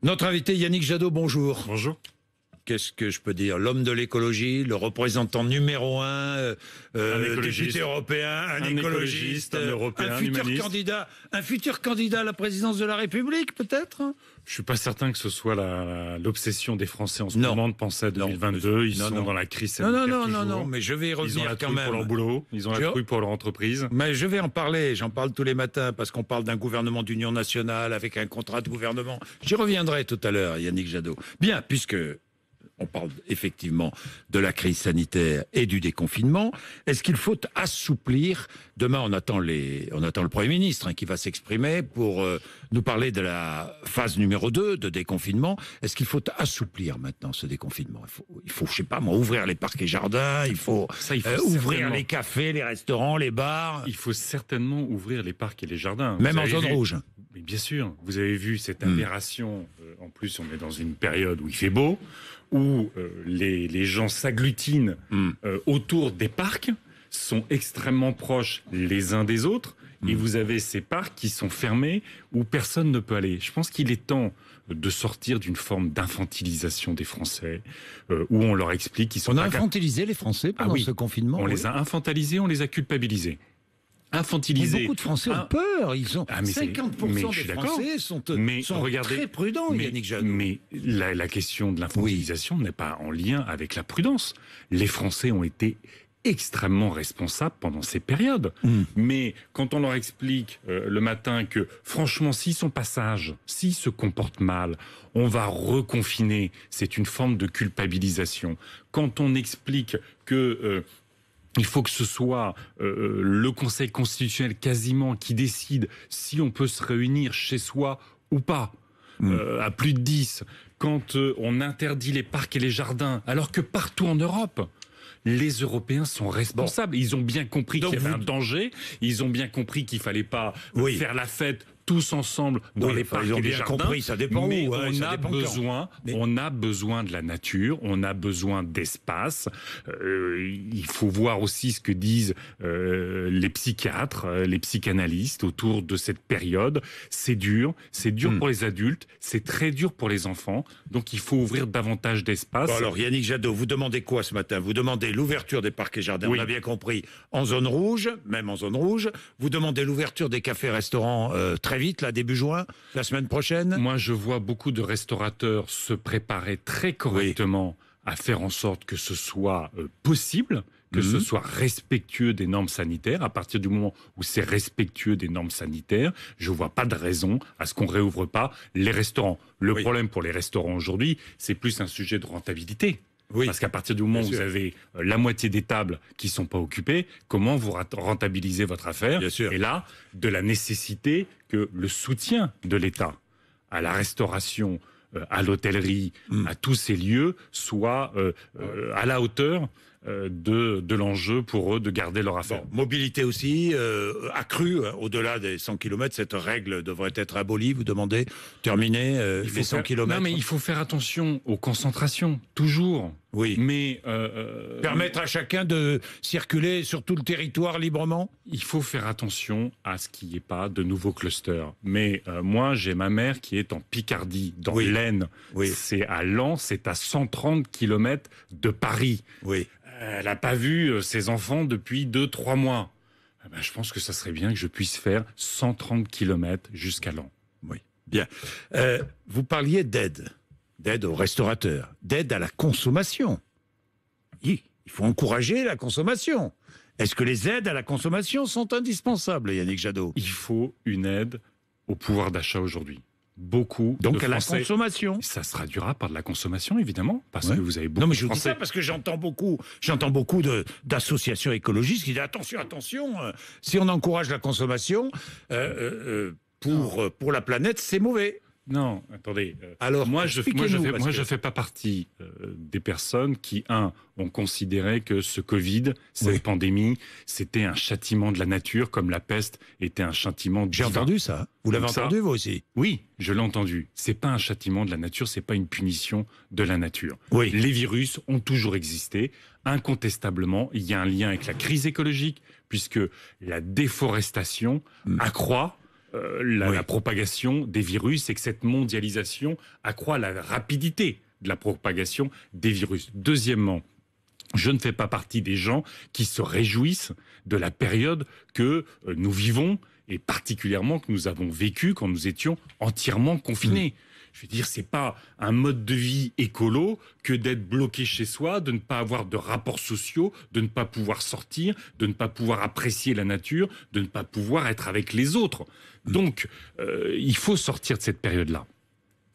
Notre invité Yannick Jadot, bonjour. Bonjour. Qu'est-ce que je peux dire? L'homme de l'écologie, le représentant numéro un, député européen, un écologiste, un européen, un futur candidat à la présidence de la République, peut-être? Je suis pas certain que ce soit l'obsession des Français en ce moment de penser à 2022. Ils sont dans la crise sanitaire Non, mais je vais y revenir. Ils ont la quand trouille même. pour leur boulot, ils ont la trouille pour leur entreprise. Mais je vais en parler, j'en parle tous les matins, parce qu'on parle d'un gouvernement d'union nationale avec un contrat de gouvernement. J'y reviendrai tout à l'heure, Yannick Jadot. Bien, puisque on parle effectivement de la crise sanitaire et du déconfinement. Est-ce qu'il faut assouplir? Demain, on attend le Premier ministre qui va s'exprimer pour nous parler de la phase numéro 2 de déconfinement. Est-ce qu'il faut assouplir maintenant ce déconfinement? Il faut, je sais pas moi, ouvrir les parcs et jardins, il faut ouvrir les cafés, les restaurants, les bars. Il faut certainement ouvrir les parcs et les jardins. Même en zone rouge. Mais bien sûr, vous avez vu cette aberration. En plus, on est dans une période où il fait beau, où les gens s'agglutinent autour des parcs, sont extrêmement proches les uns des autres, et vous avez ces parcs qui sont fermés, où personne ne peut aller. Je pense qu'il est temps de sortir d'une forme d'infantilisation des Français, où on leur explique qu'ils sont... On a infantilisé les Français pendant ce confinement. On les a infantilisés, on les a culpabilisés. Infantilisés. Mais beaucoup de Français ont peur. Ils sont 50% des Français sont très prudents, Yannick Jadot. Mais la question de l'infantilisation n'est pas en lien avec la prudence. Les Français ont été extrêmement responsables pendant ces périodes. Mais quand on leur explique le matin que, franchement, s'ils sont pas sages, s'ils se comportent mal, on va reconfiner, c'est une forme de culpabilisation. Quand on explique que... il faut que ce soit le Conseil constitutionnel quasiment qui décide si on peut se réunir chez soi ou pas, à plus de 10, quand on interdit les parcs et les jardins, alors que partout en Europe, les Européens sont responsables. Ils ont bien compris qu'il y avait un danger, ils ont bien compris qu'il fallait pas faire la fête tous ensemble dans les parcs et les jardins. Compris, ça dépend mais où, on a besoin de la nature, on a besoin d'espace. Il faut voir aussi ce que disent les psychiatres, les psychanalystes autour de cette période. C'est dur pour les adultes, c'est très dur pour les enfants. Donc il faut ouvrir davantage d'espace. Bon alors Yannick Jadot, vous demandez quoi ce matin? Vous demandez l'ouverture des parcs et jardins, on a bien compris, en zone rouge, même en zone rouge. Vous demandez l'ouverture des cafés-restaurants très vite, là, début juin, la semaine prochaine. Moi, je vois beaucoup de restaurateurs se préparer très correctement à faire en sorte que ce soit possible, que ce soit respectueux des normes sanitaires. À partir du moment où c'est respectueux des normes sanitaires, je vois pas de raison à ce qu'on réouvre pas les restaurants. Le problème pour les restaurants aujourd'hui, c'est plus un sujet de rentabilité. Parce qu'à partir du moment où vous avez la moitié des tables qui sont pas occupées, comment vous rentabilisez votre affaire? Et là, de la nécessité que le soutien de l'État à la restauration, à l'hôtellerie, à tous ces lieux, soit à la hauteur de l'enjeu pour eux de garder leur affaire. Mobilité aussi accrue, au-delà des 100 km, cette règle devrait être abolie, vous demandez, terminer les 100 km. Non mais il faut faire attention aux concentrations, toujours. Oui. Mais permettre à chacun de circuler sur tout le territoire librement. Il faut faire attention à ce qu'il n'y ait pas de nouveaux clusters. Mais moi, j'ai ma mère qui est en Picardie, dans l'Aisne. C'est à Lens, c'est à 130 km de Paris. Elle n'a pas vu ses enfants depuis 2-3 mois. Je pense que ça serait bien que je puisse faire 130 km jusqu'à Lens. Bien. Vous parliez d'aide aux restaurateurs, d'aide à la consommation. Il faut encourager la consommation. Est-ce que les aides à la consommation sont indispensables, Yannick Jadot? Il faut une aide au pouvoir d'achat aujourd'hui. Beaucoup donc de à Français, la consommation. Ça se traduira par de la consommation, évidemment, parce que vous avez beaucoup de Français... Non, mais je dis ça parce que j'entends beaucoup d'associations écologistes qui disent attention, si on encourage la consommation pour la planète, c'est mauvais. Non, attendez. Alors, moi, je fais pas partie des personnes qui, ont considéré que ce Covid, cette pandémie, c'était un châtiment de la nature, comme la peste était un châtiment divin. J'ai entendu ça. Vous l'avez entendu, vous aussi? Oui, je l'ai entendu. C'est pas un châtiment de la nature, c'est pas une punition de la nature. Oui. Les virus ont toujours existé. Incontestablement, il y a un lien avec la crise écologique, puisque la déforestation accroît la propagation des virus et que cette mondialisation accroît la rapidité de la propagation des virus. Deuxièmement, je ne fais pas partie des gens qui se réjouissent de la période que nous vivons et particulièrement que nous avons vécu quand nous étions entièrement confinés. Je veux dire, c'est pas un mode de vie écolo que d'être bloqué chez soi, de ne pas avoir de rapports sociaux, de ne pas pouvoir sortir, de ne pas pouvoir apprécier la nature, de ne pas pouvoir être avec les autres. Donc, il faut sortir de cette période-là.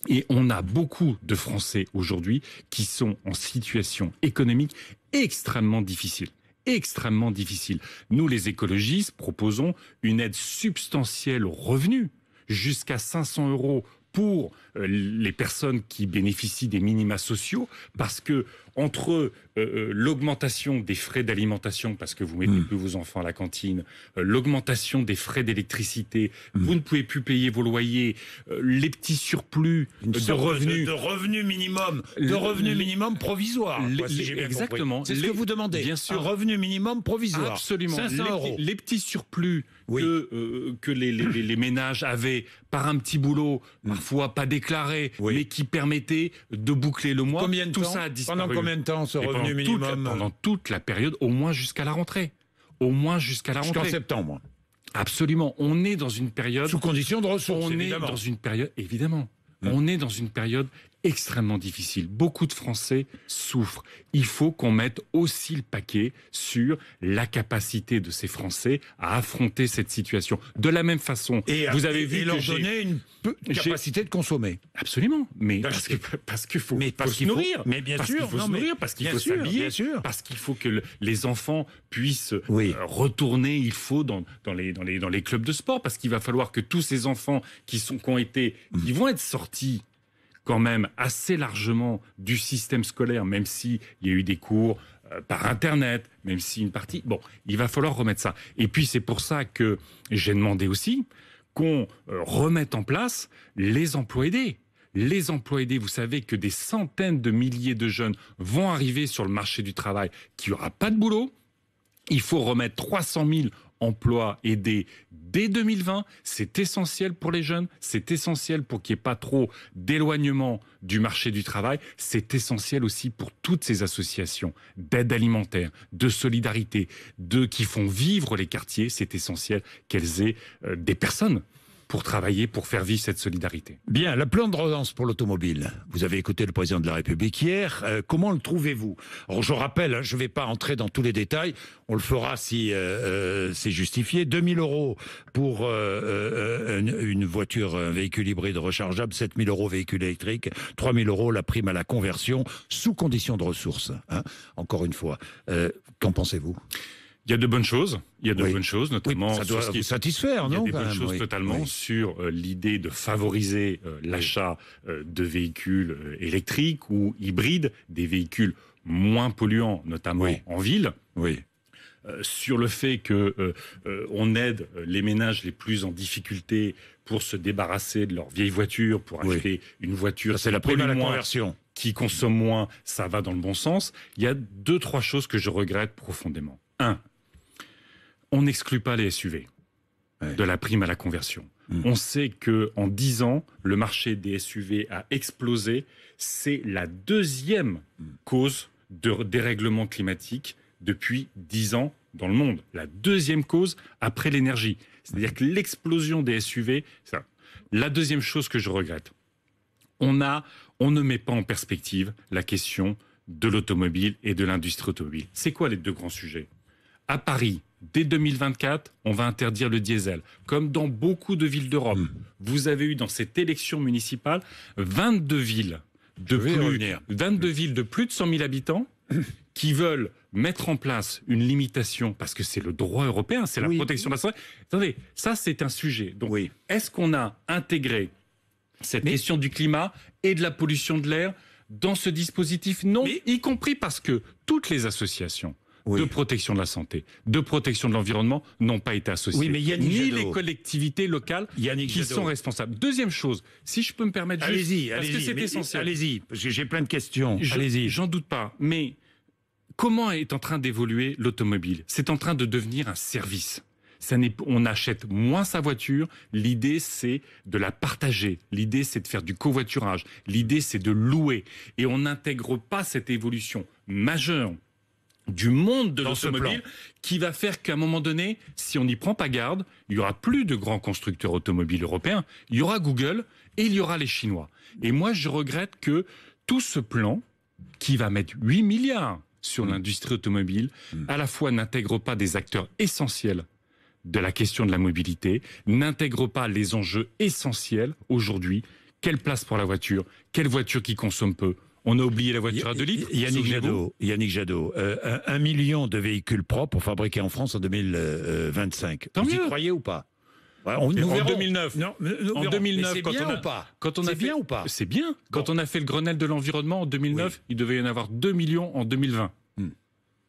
Et on a beaucoup de Français aujourd'hui qui sont en situation économique extrêmement difficile. Extrêmement difficile. Nous, les écologistes, proposons une aide substantielle aux revenus, jusqu'à 500 € pour les personnes qui bénéficient des minima sociaux, parce que entre l'augmentation des frais d'alimentation, parce que vous mettez plus vos enfants à la cantine, l'augmentation des frais d'électricité, vous ne pouvez plus payer vos loyers, les petits surplus de revenus... De revenus minimum, provisoire. Exactement. C'est ce que vous demandez, bien sûr. Un revenu minimum provisoire. Absolument. 500 €. Les petits surplus que les ménages avaient par un petit boulot, parfois pas déclaré, mais qui permettait de boucler le mois. Combien de temps ça a disparu. Pendant combien de temps ce revenu minimum Pendant toute la période, au moins jusqu'à la rentrée. Jusqu'en septembre. Absolument. On est dans une période... Sous condition de ressources, évidemment. On est dans une période extrêmement difficile. Beaucoup de Français souffrent. Il faut qu'on mette aussi le paquet sur la capacité de ces Français à affronter cette situation. De la même façon, vous avez vu et leur donner une capacité de consommer. Absolument. Mais parce qu'il faut se nourrir. Mais bien sûr. Parce qu'il faut se nourrir, parce qu'il faut s'habiller, parce qu'il faut que les enfants puissent retourner. Il faut dans les clubs de sport, parce qu'il va falloir que tous ces enfants qui vont être sortis quand même assez largement du système scolaire, même s'il y a eu des cours par Internet, même si une partie... Bon, il va falloir remettre ça. Et puis c'est pour ça que j'ai demandé aussi qu'on remette en place les emplois aidés. Les emplois aidés, vous savez que des centaines de milliers de jeunes vont arriver sur le marché du travail qui n'aura pas de boulot. Il faut remettre 300 000 emplois aidés dès 2020, c'est essentiel pour les jeunes, c'est essentiel pour qu'il n'y ait pas trop d'éloignement du marché du travail, c'est essentiel aussi pour toutes ces associations d'aide alimentaire, de solidarité, qui font vivre les quartiers, c'est essentiel qu'elles aient des personnes pour travailler, pour faire vivre cette solidarité. Bien, le plan de relance pour l'automobile. Vous avez écouté le président de la République hier. Comment le trouvez-vous? Alors, je rappelle, je ne vais pas entrer dans tous les détails. On le fera si c'est justifié. 2 000 € pour une voiture, un véhicule hybride rechargeable. 7 000 € véhicule électrique. 3 000 € la prime à la conversion, sous condition de ressources. Hein, encore une fois. Qu'en pensez-vous? Il y a de bonnes choses. Il y a de bonnes choses, notamment... ça doit vous satisfaire, non? Il y a des bonnes choses totalement sur l'idée de favoriser l'achat de véhicules électriques ou hybrides, des véhicules moins polluants, notamment en ville. Oui. Sur le fait que on aide les ménages les plus en difficulté pour se débarrasser de leur vieille voiture, pour acheter une voiture... C'est la prime à la conversion. Qui consomme moins, ça va dans le bon sens. Il y a 2-3 choses que je regrette profondément. 1. On n'exclut pas les SUV de la prime à la conversion. On sait qu'en 10 ans, le marché des SUV a explosé. C'est la deuxième cause de dérèglement climatique depuis 10 ans dans le monde. La deuxième cause après l'énergie. C'est-à-dire que l'explosion des SUV, ça. La deuxième chose que je regrette, on ne met pas en perspective la question de l'automobile et de l'industrie automobile. C'est quoi les 2 grands sujets? À Paris, dès 2024, on va interdire le diesel. Comme dans beaucoup de villes d'Europe, vous avez eu dans cette élection municipale 22 villes de plus de 100 000 habitants qui veulent mettre en place une limitation, parce que c'est le droit européen, c'est la protection de la santé. Attendez, ça c'est un sujet. Donc, est-ce qu'on a intégré cette question du climat et de la pollution de l'air dans ce dispositif? Non, y compris parce que toutes les associations de protection de la santé, de protection de l'environnement n'ont pas été associées. Ni les collectivités locales qui sont responsables. Deuxième chose, si je peux me permettre parce que c'est essentiel. Allez-y, parce que j'ai plein de questions. Allez-y. J'en doute pas, mais comment est en train d'évoluer l'automobile? C'est en train de devenir un service. On achète moins sa voiture. L'idée, c'est de la partager. L'idée, c'est de faire du covoiturage. L'idée, c'est de louer. Et on n'intègre pas cette évolution majeure du monde de l'automobile qui va faire qu'à un moment donné, si on n'y prend pas garde, il y aura plus de grands constructeurs automobiles européens. Il y aura Google et il y aura les Chinois. Et moi, je regrette que tout ce plan, qui va mettre 8 milliards sur l'industrie automobile, à la fois n'intègre pas des acteurs essentiels de la question de la mobilité, n'intègre pas les enjeux essentiels aujourd'hui. Quelle place pour la voiture? Quelle voiture qui consomme peu? On a oublié la voiture à 2 litres. Yannick Jadot, 1 million de véhicules propres fabriqués en France en 2025. Vous y croyez ou pas? En 2009. Non, en 2009, c'est bien ou pas? C'est bien ou pas? C'est bien. Quand on a fait le Grenelle de l'environnement en 2009, il devait y en avoir 2 millions en 2020.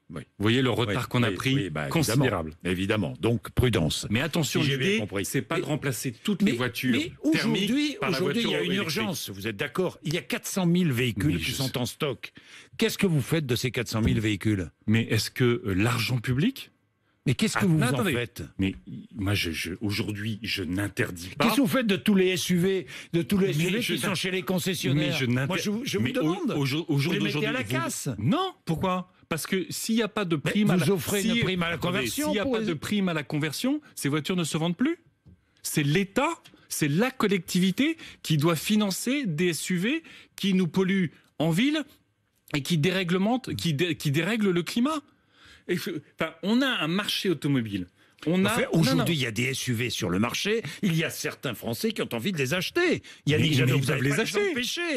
Oui. Vous voyez le retard qu'on a pris, considérable. Évidemment, donc prudence. Mais attention, l'idée, c'est pas de remplacer toutes les voitures thermiques par la voiture électrique. Aujourd'hui, il y a une urgence, vous êtes d'accord? Il y a 400 000 véhicules qui sont en stock. Qu'est-ce que vous faites de ces 400 000 véhicules? Mais est-ce que l'argent public... Mais qu'est-ce que vous en faites? Mais moi, aujourd'hui, je n'interdis pas. Qu'est-ce que vous faites de tous les SUV, qui sont chez les concessionnaires? Moi, je vous demande. Vous les mettez à la casse? Non, pourquoi? Parce que s'il n'y a pas de prime vous offrez une prime à la conversion. S'il n'y a pas de prime à la conversion, ces voitures ne se vendent plus. C'est l'État, c'est la collectivité qui doit financer des SUV qui nous polluent en ville et qui dérèglent le climat. On a un marché automobile. Aujourd'hui, il y a des SUV sur le marché. Il y a certains Français qui ont envie de les acheter. Yannick Jadot, vous allez les acheter.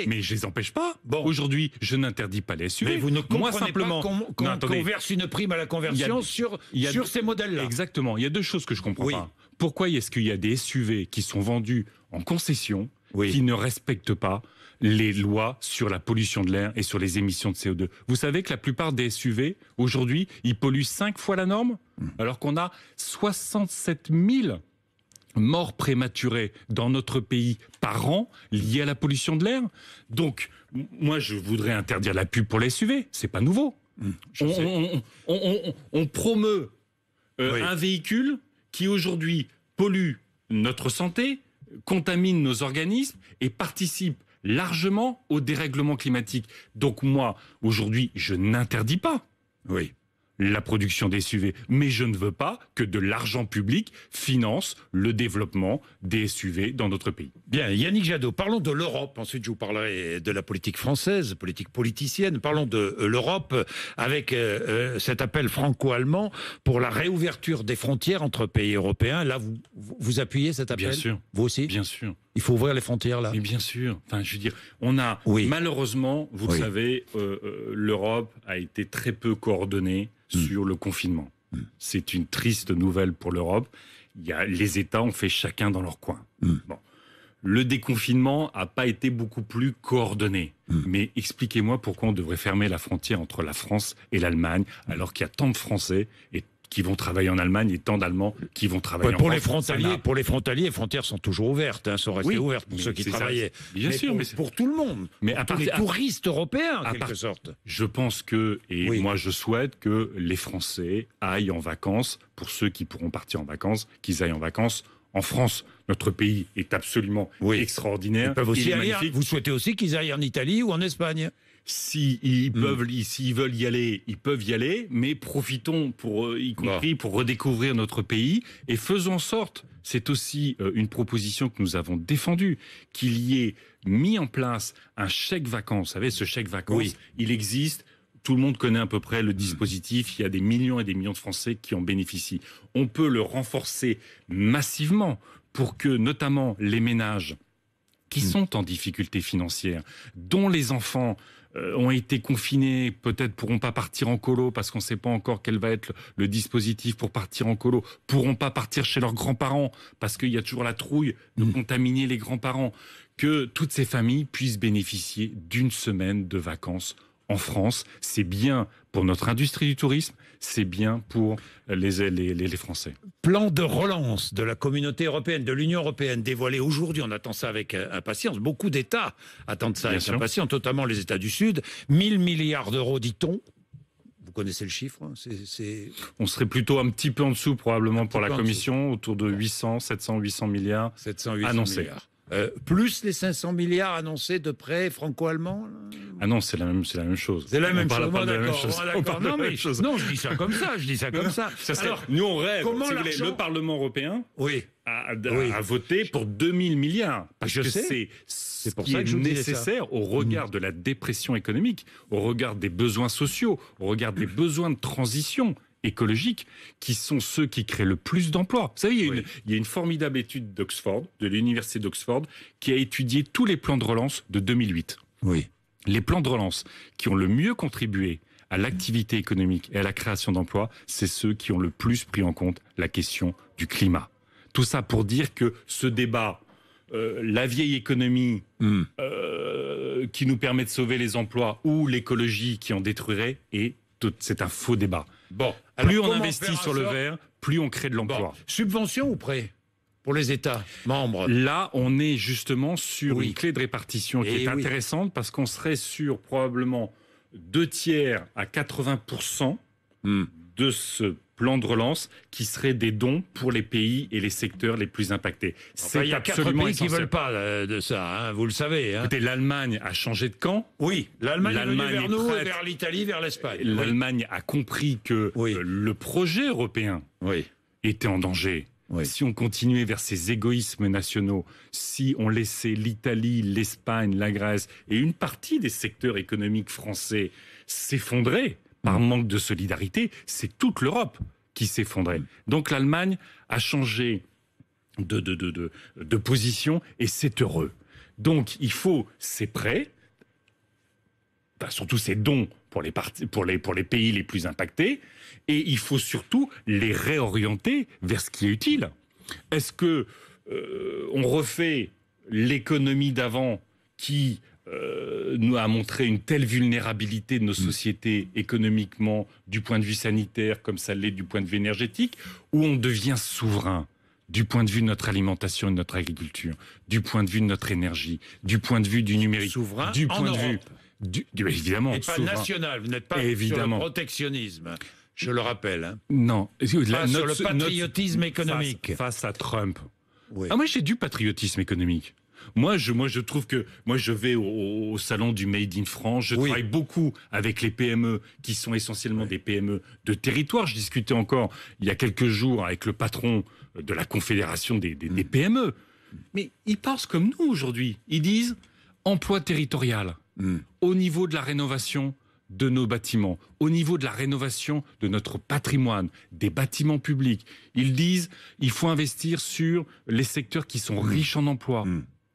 Mais je les empêche pas. Bon. Aujourd'hui, je n'interdis pas les SUV. Mais vous ne comprenez pas qu'on verse une prime à la conversion sur ces modèles-là. Exactement. Il y a deux choses que je comprends pas. Pourquoi est-ce qu'il y a des SUV qui sont vendus en concession qui ne respectent pas les lois sur la pollution de l'air et sur les émissions de CO2. Vous savez que la plupart des SUV, aujourd'hui, ils polluent 5 fois la norme, alors qu'on a 67 000 morts prématurées dans notre pays par an liées à la pollution de l'air. Donc, moi, je voudrais interdire la pub pour les SUV. C'est pas nouveau. On promeut un véhicule qui, aujourd'hui, pollue notre santé, contamine nos organismes et participe largement au dérèglement climatique. Donc moi, aujourd'hui, je n'interdis pas la production des SUV, mais je ne veux pas que de l'argent public finance le développement des SUV dans notre pays. Bien, Yannick Jadot, parlons de l'Europe. Ensuite, je vous parlerai de la politique française, politique politicienne. Parlons de l'Europe avec cet appel franco-allemand pour la réouverture des frontières entre pays européens. Là, vous appuyez cet appel? Bien sûr. Vous aussi? Bien sûr. Il faut ouvrir les frontières, là? Mais bien sûr. Enfin, je veux dire, on a, malheureusement, vous le savez, l'Europe a été très peu coordonnée sur le confinement. C'est une triste nouvelle pour l'Europe. Les États ont fait chacun dans leur coin. Bon. Le déconfinement n'a pas été beaucoup plus coordonné. Mais expliquez-moi pourquoi on devrait fermer la frontière entre la France et l'Allemagne, alors qu'il y a tant de Français qui vont travailler en Allemagne et tant d'Allemands qui vont travailler en France. Pour les frontaliers, les frontières sont toujours ouvertes, sont restées ouvertes pour ceux qui travaillaient. Bien sûr, mais pour tout le monde. Mais pour les touristes européens, en quelque sorte. Je pense moi je souhaite que les Français aillent en vacances, pour ceux qui pourront partir en vacances, qu'ils aillent en vacances en France. Notre pays est absolument extraordinaire. Ils peuvent aussi aller, vous souhaitez aussi qu'ils aillent en Italie ou en Espagne? S'ils veulent y aller, ils peuvent y aller, mais profitons y compris pour redécouvrir notre pays et faisons en sorte, c'est aussi une proposition que nous avons défendue, qu'il y ait mis en place un chèque vacances. Vous savez, ce chèque vacances, il existe. Tout le monde connaît à peu près le dispositif. Il y a des millions et des millions de Français qui en bénéficient. On peut le renforcer massivement pour que, notamment, les ménages qui sont en difficulté financière, dont les enfants ont été confinés, peut-être pourront pas partir en colo parce qu'on ne sait pas encore quel va être le dispositif pour partir en colo, pourront pas partir chez leurs grands-parents parce qu'il y a toujours la trouille de contaminer les grands-parents, que toutes ces familles puissent bénéficier d'une semaine de vacances en France. C'est bien pour notre industrie du tourisme, c'est bien pour les Français. Plan de relance de la communauté européenne, de l'Union européenne, dévoilé aujourd'hui. On attend ça avec impatience. Beaucoup d'États attendent ça avec impatience, notamment les États du Sud. 1 000 milliards d'euros, dit-on. Vous connaissez le chiffre? On serait plutôt un petit peu en dessous probablement pour la Commission, autour de 800 milliards 800 annoncés. milliards. Plus les 500 milliards annoncés de prêts franco-allemands? Ah non, c'est la même chose. C'est la même chose. On parle pas de la même chose. Non, je dis ça comme ça. Alors, nous, on rêve. Comment si vous voulez, le Parlement européen a voté pour 2000 milliards. Parce que c'est pour qui ça que je est vous disais nécessaire au regard de la dépression économique, au regard des besoins sociaux, au regard des besoins de transition écologique, qui sont ceux qui créent le plus d'emplois. Vous savez, il y a une formidable étude d'Oxford, de l'université d'Oxford, qui a étudié tous les plans de relance de 2008. Oui. Les plans de relance qui ont le mieux contribué à l'activité économique et à la création d'emplois, c'est ceux qui ont le plus pris en compte la question du climat. Tout ça pour dire que ce débat, la vieille économie qui nous permet de sauver les emplois ou l'écologie qui en détruirait, c'est un faux débat. Bon, plus on investit sur le vert, plus on crée de l'emploi. Bon. Subvention ou prêt pour les États membres? Là, on est justement sur une clé de répartition qui est intéressante parce qu'on serait sur probablement 2/3 à 80% de ce plan de relance qui serait des dons pour les pays et les secteurs les plus impactés. Il y a 4 pays qui ne veulent pas de ça, hein, vous le savez. Hein. Écoutez, l'Allemagne a changé de camp. Oui, l'Allemagne est venue vers nous, vers l'Italie, vers l'Espagne. L'Allemagne a compris que le projet européen était en danger. Si on continuait vers ces égoïsmes nationaux, si on laissait l'Italie, l'Espagne, la Grèce et une partie des secteurs économiques français s'effondrer par manque de solidarité, c'est toute l'Europe qui s'effondrait. Donc l'Allemagne a changé de position et c'est heureux. Donc il faut ces prêts, surtout ces dons pour les pays les plus impactés, et il faut surtout les réorienter vers ce qui est utile. Est-ce que on refait l'économie d'avant qui nous a montré une telle vulnérabilité de nos sociétés économiquement, du point de vue sanitaire, comme ça l'est du point de vue énergétique, où on devient souverain du point de vue de notre alimentation et de notre agriculture, du point de vue de notre énergie, du point de vue du numérique, souverain du point en de vue évidemment, et pas national. Vous n'êtes pas sur le protectionnisme. Je le rappelle. Hein. Non. Sur le patriotisme économique. Face à Trump. Moi, j'ai du patriotisme économique. Moi, je trouve que je vais au salon du Made in France. Je travaille beaucoup avec les PME qui sont essentiellement des PME de territoire. Je discutais encore il y a quelques jours avec le patron de la Confédération des PME. Mais ils pensent comme nous aujourd'hui. Ils disent emploi territorial au niveau de la rénovation de nos bâtiments, au niveau de la rénovation de notre patrimoine, des bâtiments publics. Ils disent il faut investir sur les secteurs qui sont riches en emplois.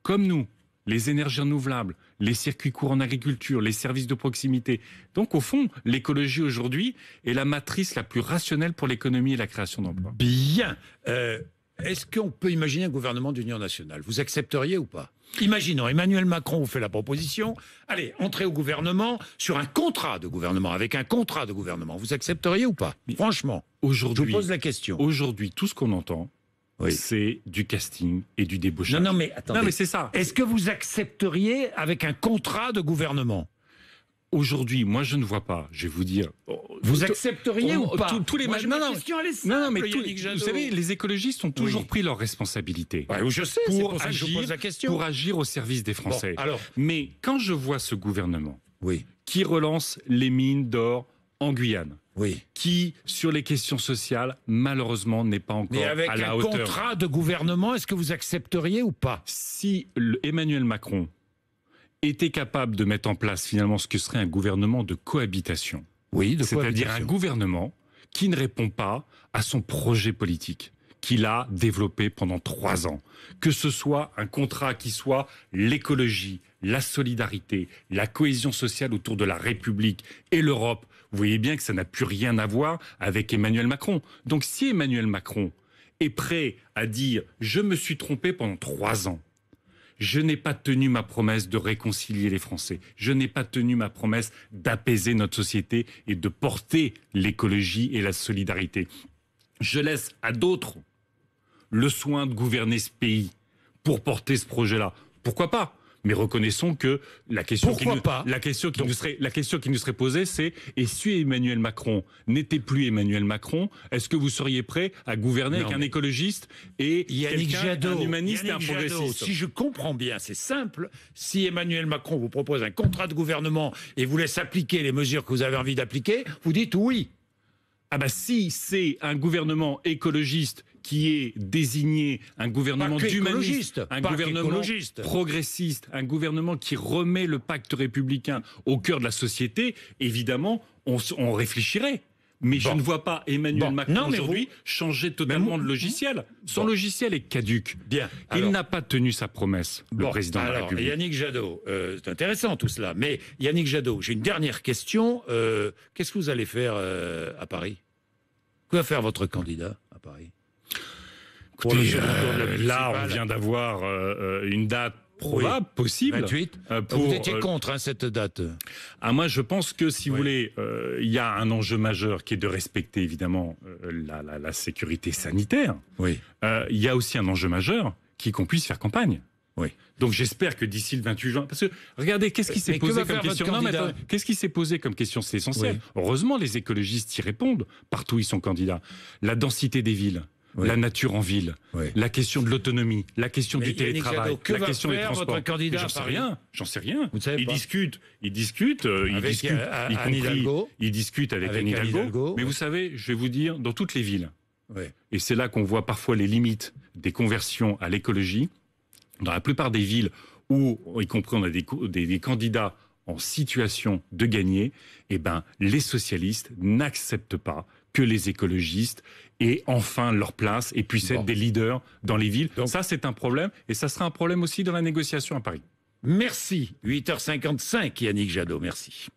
Comme nous, les énergies renouvelables, les circuits courts en agriculture, les services de proximité. Donc, au fond, l'écologie aujourd'hui est la matrice la plus rationnelle pour l'économie et la création d'emplois. Bien. Est-ce qu'on peut imaginer un gouvernement d'union nationale? Vous accepteriez ou pas? Imaginons, Emmanuel Macron vous fait la proposition. Allez, entrez au gouvernement sur un contrat de gouvernement, avec un contrat de gouvernement. Vous accepteriez ou pas? Franchement, je vous pose la question. Aujourd'hui, tout ce qu'on entend, c'est du casting et du débauchage. Non, mais attendez. Non, mais c'est ça. Est-ce que vous accepteriez avec un contrat de gouvernement? Aujourd'hui, moi, je ne vois pas. Je vais vous dire. Vous accepteriez ou pas? Tous les question, elle est simple, vous savez, les écologistes ont toujours pris leurs responsabilités. Je sais, c'est pour ça que je vous pose la question. Pour agir au service des Français. Bon, alors. Mais quand je vois ce gouvernement qui relance les mines d'or en Guyane, qui, sur les questions sociales, malheureusement, n'est pas encore à la hauteur. Mais avec un contrat de gouvernement, est-ce que vous accepteriez ou pas? Si Emmanuel Macron était capable de mettre en place finalement ce que serait un gouvernement de cohabitation, c'est-à-dire un gouvernement qui ne répond pas à son projet politique qu'il a développé pendant 3 ans, que ce soit un contrat qui soit l'écologie, la solidarité, la cohésion sociale autour de la République et l'Europe. Vous voyez bien que ça n'a plus rien à voir avec Emmanuel Macron. Donc si Emmanuel Macron est prêt à dire « je me suis trompé pendant 3 ans », je n'ai pas tenu ma promesse de réconcilier les Français. Je n'ai pas tenu ma promesse d'apaiser notre société et de porter l'écologie et la solidarité. Je laisse à d'autres le soin de gouverner ce pays pour porter ce projet-là. Pourquoi pas? Mais reconnaissons que la question Pourquoi pas la question qui nous serait posée, c'est et si Emmanuel Macron n'était plus Emmanuel Macron, est-ce que vous seriez prêt à gouverner avec un écologiste et un humaniste et un progressiste? Si je comprends bien, c'est simple. Si Emmanuel Macron vous propose un contrat de gouvernement et vous laisse appliquer les mesures que vous avez envie d'appliquer, vous dites oui. Ah bah si c'est un gouvernement écologiste qui est désigné, un gouvernement d'humaniste, un gouvernement progressiste, un gouvernement qui remet le pacte républicain au cœur de la société, évidemment, on réfléchirait. Mais je ne vois pas Emmanuel Macron aujourd'hui changer totalement de logiciel. Son logiciel est caduc. Bien. Il n'a pas tenu sa promesse, le président de la République. Yannick Jadot, c'est intéressant tout cela. Mais Yannick Jadot, j'ai une dernière question. Qu'est-ce que vous allez faire à Paris? Que va faire votre candidat à Paris? Écoutez, là, on vient d'avoir une date probable, possible. 28. Vous étiez contre cette date? Moi, je pense que, si vous voulez, il y a un enjeu majeur qui est de respecter, évidemment, la sécurité sanitaire. Oui. Il y a aussi un enjeu majeur qui est qu'on puisse faire campagne. Oui. Donc j'espère que d'ici le 28 juin... Parce que, regardez, qu'est-ce qui s'est posé comme question? Qu'est-ce qui s'est posé comme question? C'est essentiel. Oui. Heureusement, les écologistes y répondent partout où ils sont candidats. La densité des villes. Oui. La nature en ville, la question de l'autonomie, la question du télétravail, la question des transports. J'en sais rien. Ils discutent avec Anne Hidalgo. Mais vous savez, je vais vous dire, dans toutes les villes, et c'est là qu'on voit parfois les limites des conversions à l'écologie, dans la plupart des villes où, y compris on a des candidats en situation de gagner, les socialistes n'acceptent pas que les écologistes aient enfin leur place et puissent être des leaders dans les villes. Donc, ça, c'est un problème, et ça sera un problème aussi dans la négociation à Paris. Merci. 8h55, Yannick Jadot, merci.